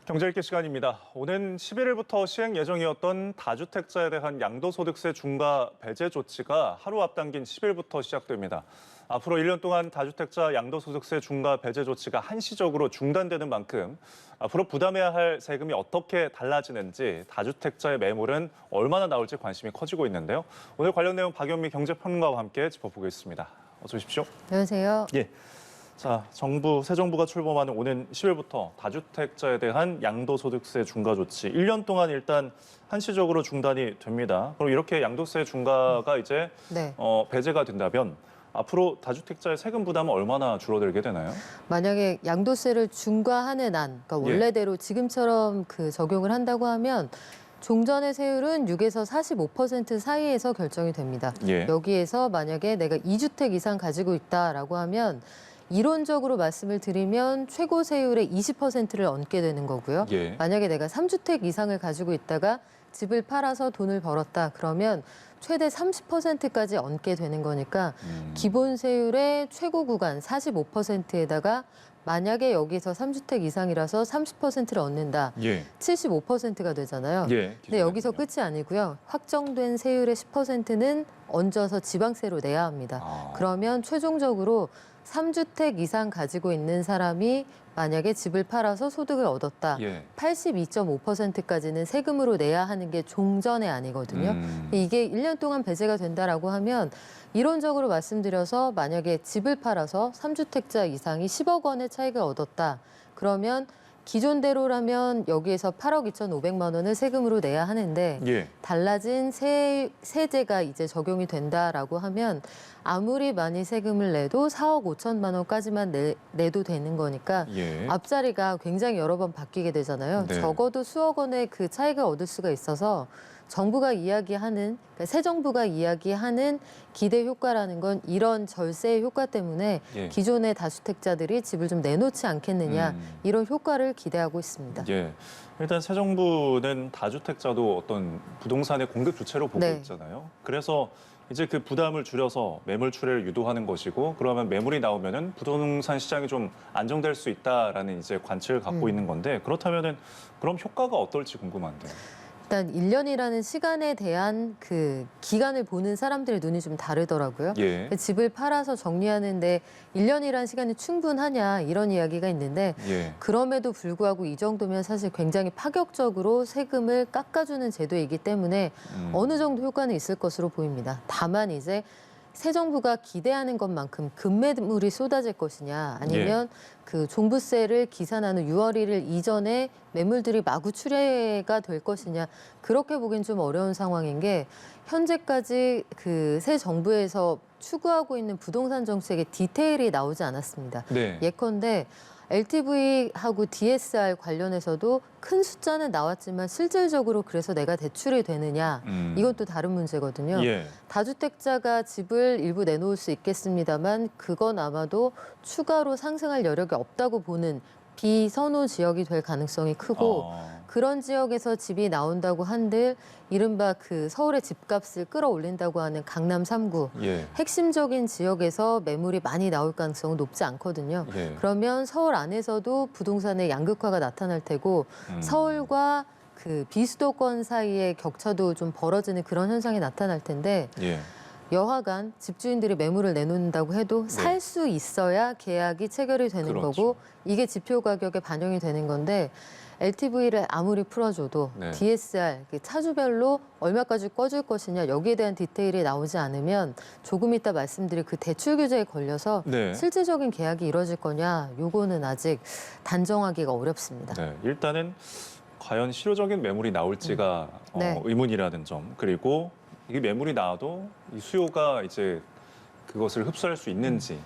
경제 읽기 시간입니다. 오는 11일부터 시행 예정이었던 다주택자에 대한 양도소득세 중과 배제 조치가 하루 앞당긴 10일부터 시작됩니다. 앞으로 1년 동안 다주택자 양도소득세 중과 배제 조치가 한시적으로 중단되는 만큼 앞으로 부담해야 할 세금이 어떻게 달라지는지, 다주택자의 매물은 얼마나 나올지 관심이 커지고 있는데요. 오늘 관련 내용 박연미 경제평론가와 함께 짚어보겠습니다. 어서 오십시오. 안녕하세요. 예. 자, 새 정부가 출범하는 오는 10일부터 다주택자에 대한 양도소득세 중과 조치 1년 동안 일단 한시적으로 중단이 됩니다. 그럼 이렇게 양도세 중과가 이제 배제가 된다면 앞으로 다주택자의 세금 부담은 얼마나 줄어들게 되나요? 만약에 양도세를 중과하는 안, 그러니까 원래대로 지금처럼 적용을 한다고 하면 종전의 세율은 6에서 45% 사이에서 결정이 됩니다. 여기에서 만약에 내가 2주택 이상 가지고 있다라고 하면 이론적으로 말씀을 드리면 최고 세율의 20%를 얹게 되는 거고요. 만약에 내가 3주택 이상을 가지고 있다가 집을 팔아서 돈을 벌었다 그러면 최대 30%까지 얹게 되는 거니까 기본 세율의 최고 구간 45%에다가 만약에 여기서 3주택 이상이라서 30%를 얻는다. 75%가 되잖아요. 근데 여기서 끝이 아니고요. 확정된 세율의 10%는 얹어서 지방세로 내야 합니다. 그러면 최종적으로 3주택 이상 가지고 있는 사람이 만약에 집을 팔아서 소득을 얻었다. 82.5%까지는 세금으로 내야 하는 게 종전의 안이거든요. 이게 1년 동안 배제가 된다라고 하면 이론적으로 말씀드려서 만약에 집을 팔아서 3주택자 이상이 10억 원의 차익을 얻었다. 그러면 기존대로라면 여기에서 8억 2,500만 원을 세금으로 내야 하는데 달라진 세제가 이제 적용이 된다라고 하면 아무리 많이 세금을 내도 4억 5천만 원까지만 내도 되는 거니까 앞자리가 굉장히 여러 번 바뀌게 되잖아요. 적어도 수억 원의 그 차익을 얻을 수가 있어서 정부가 이야기하는, 그러니까 새 정부가 이야기하는 기대 효과라는 건 이런 절세의 효과 때문에 기존의 다주택자들이 집을 좀 내놓지 않겠느냐 이런 효과를 기대하고 있습니다. 일단 새 정부는 다주택자도 어떤 부동산의 공급 주체로 보고 있잖아요. 그래서 이제 그 부담을 줄여서 매물 출회를 유도하는 것이고, 그러면 매물이 나오면은 부동산 시장이 좀 안정될 수 있다라는 이제 관측을 갖고 있는 건데, 그렇다면은 그럼 효과가 어떨지 궁금한데요. 일단 1년이라는 시간에 대한 그 기간을 보는 사람들의 눈이 좀 다르더라고요. 집을 팔아서 정리하는데 1년이라는 시간이 충분하냐 이런 이야기가 있는데 그럼에도 불구하고 이 정도면 사실 굉장히 파격적으로 세금을 깎아주는 제도이기 때문에 어느 정도 효과는 있을 것으로 보입니다. 다만 이제 새 정부가 기대하는 것만큼 급매물이 쏟아질 것이냐 아니면 그 종부세를 기산하는 6월 1일 이전에 매물들이 마구 출회가 될 것이냐 그렇게 보기엔 좀 어려운 상황인 게 현재까지 그 새 정부에서 추구하고 있는 부동산 정책의 디테일이 나오지 않았습니다. 예컨대 LTV하고 DSR 관련해서도 큰 숫자는 나왔지만 실질적으로 그래서 내가 대출이 되느냐 이건 또 다른 문제거든요. 다주택자가 집을 일부 내놓을 수 있겠습니다만 그건 아마도 추가로 상승할 여력이 없다고 보는 비선호 지역이 될 가능성이 크고 그런 지역에서 집이 나온다고 한들 이른바 그 서울의 집값을 끌어올린다고 하는 강남 3구 핵심적인 지역에서 매물이 많이 나올 가능성은 높지 않거든요. 그러면 서울 안에서도 부동산의 양극화가 나타날 테고 서울과 그 비수도권 사이의 격차도 좀 벌어지는 그런 현상이 나타날 텐데 여하간 집주인들이 매물을 내놓는다고 해도 살 수 있어야 계약이 체결이 되는 거고 이게 지표 가격에 반영이 되는 건데 LTV를 아무리 풀어줘도 DSR, 차주별로 얼마까지 꺼줄 것이냐 여기에 대한 디테일이 나오지 않으면 조금 이따 말씀드릴 그 대출 규제에 걸려서 실질적인 계약이 이루어질 거냐 요거는 아직 단정하기가 어렵습니다. 일단은 과연 실효적인 매물이 나올지가 의문이라는 점, 그리고 이게 매물이 나와도 이 수요가 이제 그것을 흡수할 수 있는지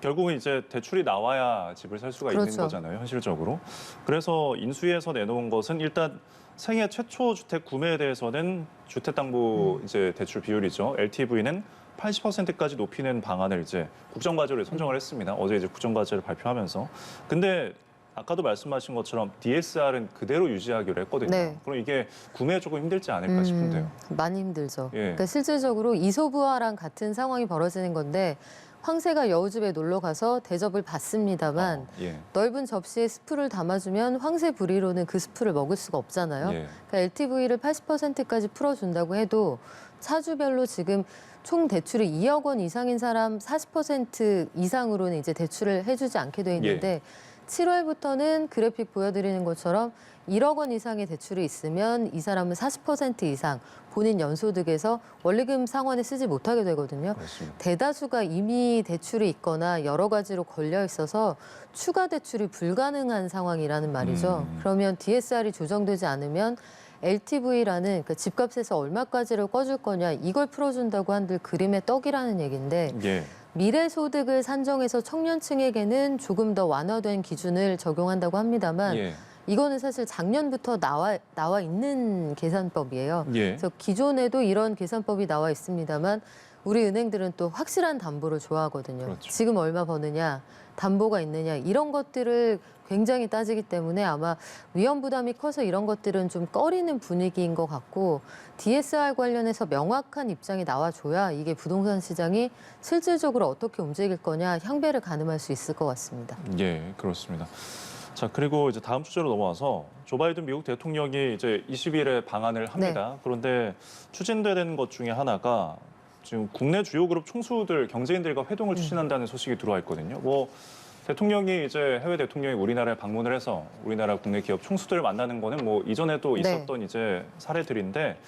결국은 이제 대출이 나와야 집을 살 수가 있는 거잖아요, 현실적으로. 그래서 인수위에서 내놓은 것은 일단 생애 최초 주택 구매에 대해서는 주택담보 이제 대출 비율이죠. LTV는 80%까지 높이는 방안을 이제 국정과제로 선정을 했습니다. 어제 이제 국정과제를 발표하면서. 근데 아까도 말씀하신 것처럼 DSR은 그대로 유지하기로 했거든요. 그럼 이게 구매에 조금 힘들지 않을까 싶은데요. 많이 힘들죠. 그러니까 실질적으로 이소부화랑 같은 상황이 벌어지는 건데 황새가 여우집에 놀러 가서 대접을 받습니다만 예. 넓은 접시에 스프를 담아주면 황새 부리로는 그 스프를 먹을 수가 없잖아요. 예. 그러니까 LTV를 80%까지 풀어준다고 해도 차주별로 지금 총 대출이 2억 원 이상인 사람 40% 이상으로는 이제 대출을 해주지 않게 돼 있는데 7월부터는 그래픽 보여드리는 것처럼 1억 원 이상의 대출이 있으면 이 사람은 40% 이상 본인 연소득에서 원리금 상환에 쓰지 못하게 되거든요. 그렇습니다. 대다수가 이미 대출이 있거나 여러 가지로 걸려 있어서 추가 대출이 불가능한 상황이라는 말이죠. 그러면 DSR이 조정되지 않으면 LTV라는 그 집값에서 얼마까지를 꺼줄 거냐 이걸 풀어준다고 한들 그림의 떡이라는 얘기인데 예. 미래 소득을 산정해서 청년층에게는 조금 더 완화된 기준을 적용한다고 합니다만 예. 이거는 사실 작년부터 나와 있는 계산법이에요. 예. 그래서 기존에도 이런 계산법이 나와 있습니다만 우리 은행들은 또 확실한 담보를 좋아하거든요. 그렇죠. 지금 얼마 버느냐, 담보가 있느냐 이런 것들을 굉장히 따지기 때문에 아마 위험 부담이 커서 이런 것들은 좀 꺼리는 분위기인 것 같고 DSR 관련해서 명확한 입장이 나와줘야 이게 부동산 시장이 실질적으로 어떻게 움직일 거냐 향배를 가늠할 수 있을 것 같습니다. 예, 그렇습니다. 자, 그리고 이제 다음 주제로 넘어와서 조 바이든 미국 대통령이 이제 20일에 방한을 합니다. 그런데 추진되는 것 중에 하나가 지금 국내 주요 그룹 총수들 경제인들과 회동을 추진한다는 소식이 들어와 있거든요. 뭐 대통령이 이제 해외 대통령이 우리나라에 방문을 해서 우리나라 국내 기업 총수들을 만나는 거는 뭐 이전에도 있었던 이제 사례들인데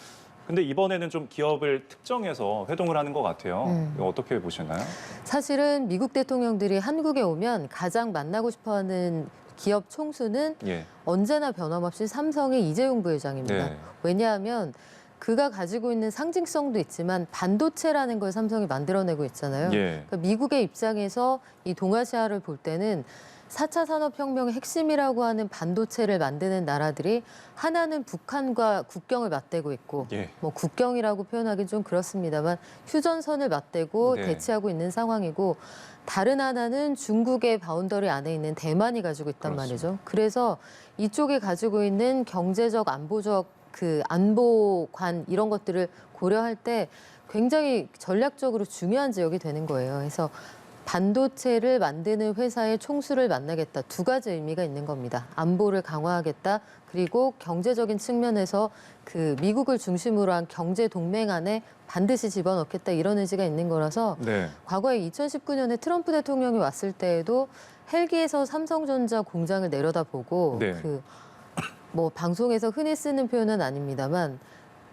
근데 이번에는 좀 기업을 특정해서 회동을 하는 것 같아요. 이거 어떻게 보시나요? 사실은 미국 대통령들이 한국에 오면 가장 만나고 싶어하는 기업 총수는 예. 언제나 변함없이 삼성의 이재용 부회장입니다. 네. 왜냐하면 그가 가지고 있는 상징성도 있지만 반도체라는 걸 삼성이 만들어내고 있잖아요. 예. 그러니까 미국의 입장에서 이 동아시아를 볼 때는 4차 산업혁명의 핵심이라고 하는 반도체를 만드는 나라들이 하나는 북한과 국경을 맞대고 있고 예. 뭐 국경이라고 표현하기 좀 그렇습니다만 휴전선을 맞대고 네. 대치하고 있는 상황이고 다른 하나는 중국의 바운더리 안에 있는 대만이 가지고 있단 그렇습니다. 말이죠. 그래서 이쪽에 가지고 있는 경제적, 안보적 그 안보관 이런 것들을 고려할 때 굉장히 전략적으로 중요한 지역이 되는 거예요. 그래서 반도체를 만드는 회사의 총수를 만나겠다. 두 가지 의미가 있는 겁니다. 안보를 강화하겠다. 그리고 경제적인 측면에서 그 미국을 중심으로 한 경제 동맹 안에 반드시 집어넣겠다. 이런 의지가 있는 거라서 네. 과거에 2019년에 트럼프 대통령이 왔을 때에도 헬기에서 삼성전자 공장을 내려다보고 네. 뭐 방송에서 흔히 쓰는 표현은 아닙니다만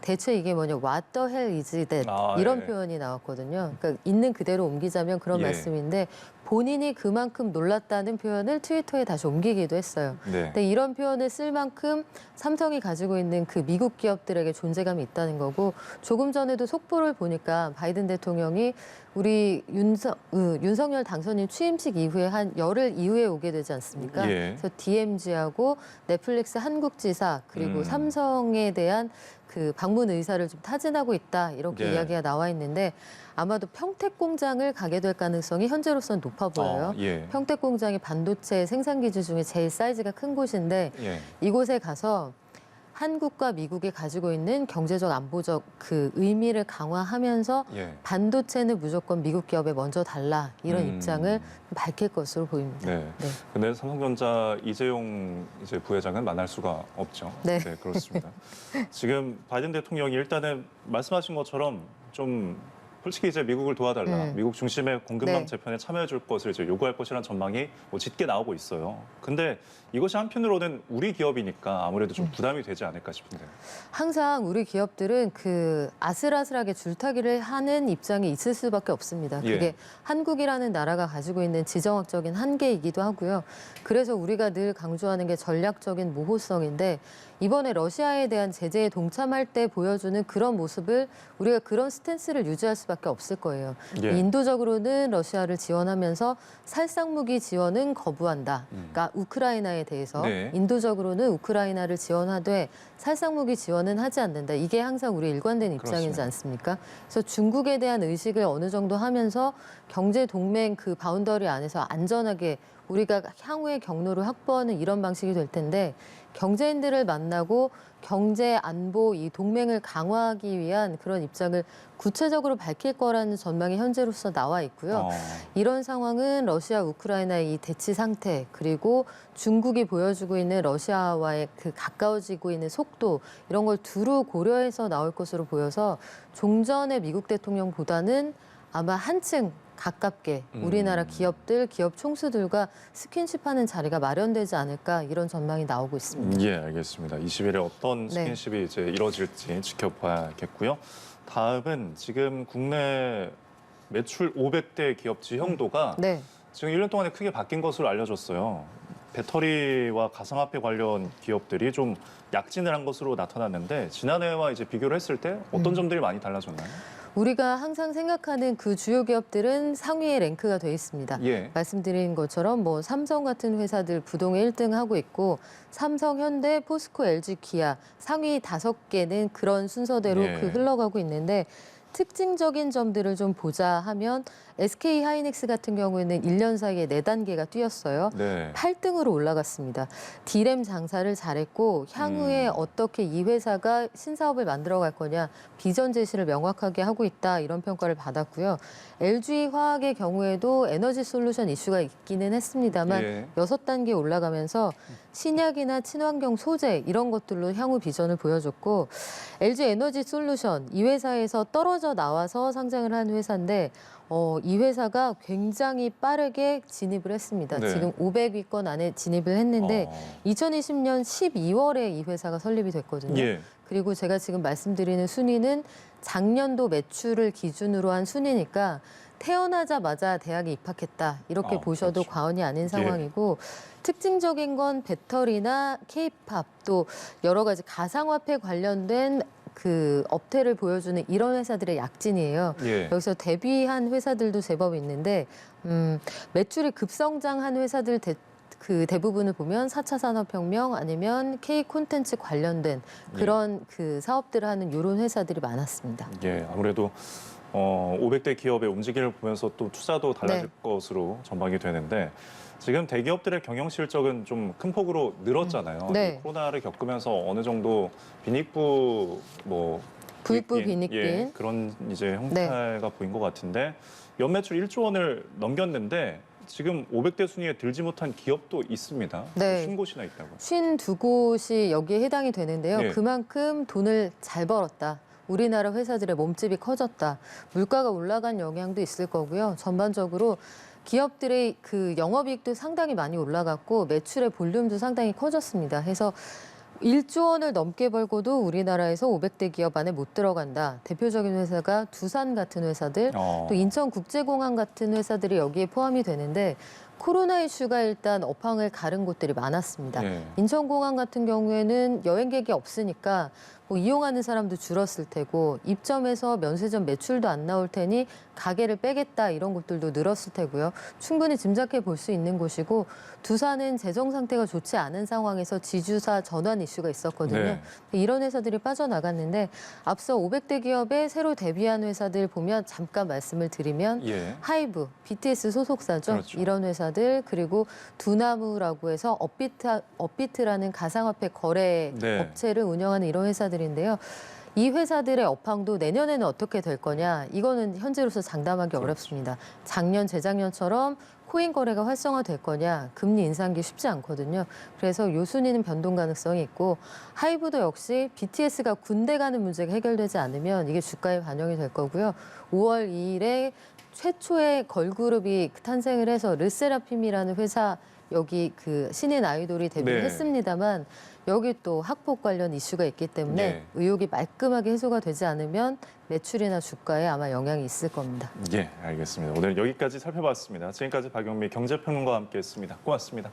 대체 이게 뭐냐, what the hell is that 이런 예. 표현이 나왔거든요. 그러니까 있는 그대로 옮기자면 그런 예. 말씀인데 본인이 그만큼 놀랐다는 표현을 트위터에 다시 옮기기도 했어요. 네. 근데 이런 표현을 쓸 만큼 삼성이 가지고 있는 그 미국 기업들에게 존재감이 있다는 거고 조금 전에도 속보를 보니까 바이든 대통령이 우리 윤석열 당선인 취임식 이후에 한 열흘 이후에 오게 되지 않습니까? 예. 그래서 DMZ하고 넷플릭스 한국지사 그리고 삼성에 대한 그 방문 의사를 좀 타진하고 있다 이렇게 예. 이야기가 나와 있는데 아마도 평택 공장을 가게 될 가능성이 현재로서는 높아 보여요. 예. 평택 공장이 반도체 생산 기지 중에 제일 사이즈가 큰 곳인데 예. 이곳에 가서 한국과 미국이 가지고 있는 경제적 안보적 그 의미를 강화하면서 예. 반도체는 무조건 미국 기업에 먼저 달라 이런 입장을 밝힐 것으로 보입니다. 네. 근데 삼성전자 이재용 이제 부회장은 만날 수가 없죠. 네. 그렇습니다. 지금 바이든 대통령이 일단은 말씀하신 것처럼 좀 솔직히 이제 미국을 도와달라, 미국 중심의 공급망 네. 재편에 참여해줄 것을 이제 요구할 것이라는 전망이 뭐 짙게 나오고 있어요. 근데 이것이 한편으로는 우리 기업이니까 아무래도 좀 부담이 되지 않을까 싶은데요. 항상 우리 기업들은 그 아슬아슬하게 줄타기를 하는 입장이 있을 수밖에 없습니다. 예. 그게 한국이라는 나라가 가지고 있는 지정학적인 한계이기도 하고요. 그래서 우리가 늘 강조하는 게 전략적인 모호성인데 이번에 러시아에 대한 제재에 동참할 때 보여주는 그런 모습을 우리가 그런 스탠스를 유지할 수밖에 없을 거예요. 예. 인도적으로는 러시아를 지원하면서 살상무기 지원은 거부한다. 그러니까 우크라이나에 대해서 네. 인도적으로는 우크라이나를 지원하되 살상무기 지원은 하지 않는다. 이게 항상 우리 일관된 입장이지 그렇습니다. 않습니까? 그래서 중국에 대한 의식을 어느 정도 하면서 경제 동맹 그 바운더리 안에서 안전하게 우리가 향후의 경로를 확보하는 이런 방식이 될 텐데 경제인들을 만나고 경제 안보 이 동맹을 강화하기 위한 그런 입장을 구체적으로 밝힐 거라는 전망이 현재로서 나와 있고요. 이런 상황은 러시아 우크라이나의 이 대치 상태 그리고 중국이 보여주고 있는 러시아와의 그 가까워지고 있는 속도 이런 걸 두루 고려해서 나올 것으로 보여서 종전의 미국 대통령보다는 아마 한층 가깝게 우리나라 기업들, 기업 총수들과 스킨십하는 자리가 마련되지 않을까 이런 전망이 나오고 있습니다. 예, 알겠습니다. 20일에 어떤 스킨십이 이제 이뤄질지 지켜봐야겠고요. 다음은 지금 국내 매출 500대 기업 지형도가 지금 1년 동안에 크게 바뀐 것으로 알려졌어요. 배터리와 가상화폐 관련 기업들이 좀 약진을 한 것으로 나타났는데 지난해와 이제 비교를 했을 때 어떤 점들이 많이 달라졌나요? 우리가 항상 생각하는 그 주요 기업들은 상위에 랭크가 돼 있습니다. 말씀드린 것처럼 뭐 삼성 같은 회사들 부동의 1등 하고 있고 삼성, 현대, 포스코, LG, 기아 상위 5개는 그런 순서대로 흘러가고 있는데 특징적인 점들을 좀 보자 하면 SK 하이닉스 같은 경우에는 1년 사이에 4단계가 뛰었어요. 8등으로 올라갔습니다. D램 장사를 잘했고 향후에 어떻게 이 회사가 신사업을 만들어갈 거냐 비전 제시를 명확하게 하고 있다 이런 평가를 받았고요. LG 화학의 경우에도 에너지 솔루션 이슈가 있기는 했습니다만 6단계 올라가면서 신약이나 친환경 소재 이런 것들로 향후 비전을 보여줬고 LG 에너지 솔루션 이 회사에서 떨어져 나와서 상장을 한 회사인데 이 회사가 굉장히 빠르게 진입을 했습니다. 지금 500위권 안에 진입을 했는데 2020년 12월에 이 회사가 설립이 됐거든요. 그리고 제가 지금 말씀드리는 순위는 작년도 매출을 기준으로 한 순위니까 태어나자마자 대학에 입학했다 이렇게 보셔도 과언이 아닌 상황이고 특징적인 건 배터리나 K-팝 또 여러 가지 가상화폐 관련된 그 업태를 보여주는 이런 회사들의 약진이에요. 여기서 데뷔한 회사들도 제법 있는데 매출이 급성장한 회사들 그 대부분을 보면 4차 산업혁명 아니면 K 콘텐츠 관련된 그런 그 사업들을 하는 이런 회사들이 많았습니다. 아무래도 500대 기업의 움직임을 보면서 또 투자도 달라질 것으로 전망이 되는데 지금 대기업들의 경영 실적은 좀 큰 폭으로 늘었잖아요. 코로나를 겪으면서 어느 정도 빈익부 부익부 빈익빈 그런 이제 형태가 보인 것 같은데 연매출 1조 원을 넘겼는데 지금 500대 순위에 들지 못한 기업도 있습니다. 50곳이나 있다고. 52곳이 여기에 해당이 되는데요. 그만큼 돈을 잘 벌었다. 우리나라 회사들의 몸집이 커졌다. 물가가 올라간 영향도 있을 거고요. 전반적으로 기업들의 그 영업이익도 상당히 많이 올라갔고 매출의 볼륨도 상당히 커졌습니다. 해서 1조 원을 넘게 벌고도 우리나라에서 500대 기업 안에 못 들어간다. 대표적인 회사가 두산 같은 회사들, 또 인천국제공항 같은 회사들이 여기에 포함이 되는데 코로나 이슈가 일단 업황을 가른 곳들이 많았습니다. 인천공항 같은 경우에는 여행객이 없으니까 이용하는 사람도 줄었을 테고 입점에서 면세점 매출도 안 나올 테니 가게를 빼겠다 이런 곳들도 늘었을 테고요. 충분히 짐작해 볼 수 있는 곳이고 두산은 재정 상태가 좋지 않은 상황에서 지주사 전환 이슈가 있었거든요. 이런 회사들이 빠져나갔는데 앞서 500대 기업에 새로 데뷔한 회사들 보면 잠깐 말씀을 드리면 하이브, BTS 소속사죠. 이런 회사들 그리고 두나무라고 해서 업비트라는 가상화폐 거래 업체를 운영하는 이런 회사들인데요. 이 회사들의 업황도 내년에는 어떻게 될 거냐 이거는 현재로서 장담하기 어렵습니다. 작년, 재작년처럼 코인 거래가 활성화될 거냐 금리 인상기 쉽지 않거든요. 그래서 요 순위는 변동 가능성이 있고 하이브도 역시 BTS가 군대 가는 문제가 해결되지 않으면 이게 주가에 반영이 될 거고요. 5월 2일에 최초의 걸그룹이 탄생을 해서 르세라핌이라는 회사 여기 그 신인 아이돌이 데뷔를 했습니다만 여기 또 학폭 관련 이슈가 있기 때문에 의혹이 말끔하게 해소가 되지 않으면 매출이나 주가에 아마 영향이 있을 겁니다. 알겠습니다. 오늘 여기까지 살펴봤습니다. 지금까지 박영미 경제평론가와 함께했습니다. 고맙습니다.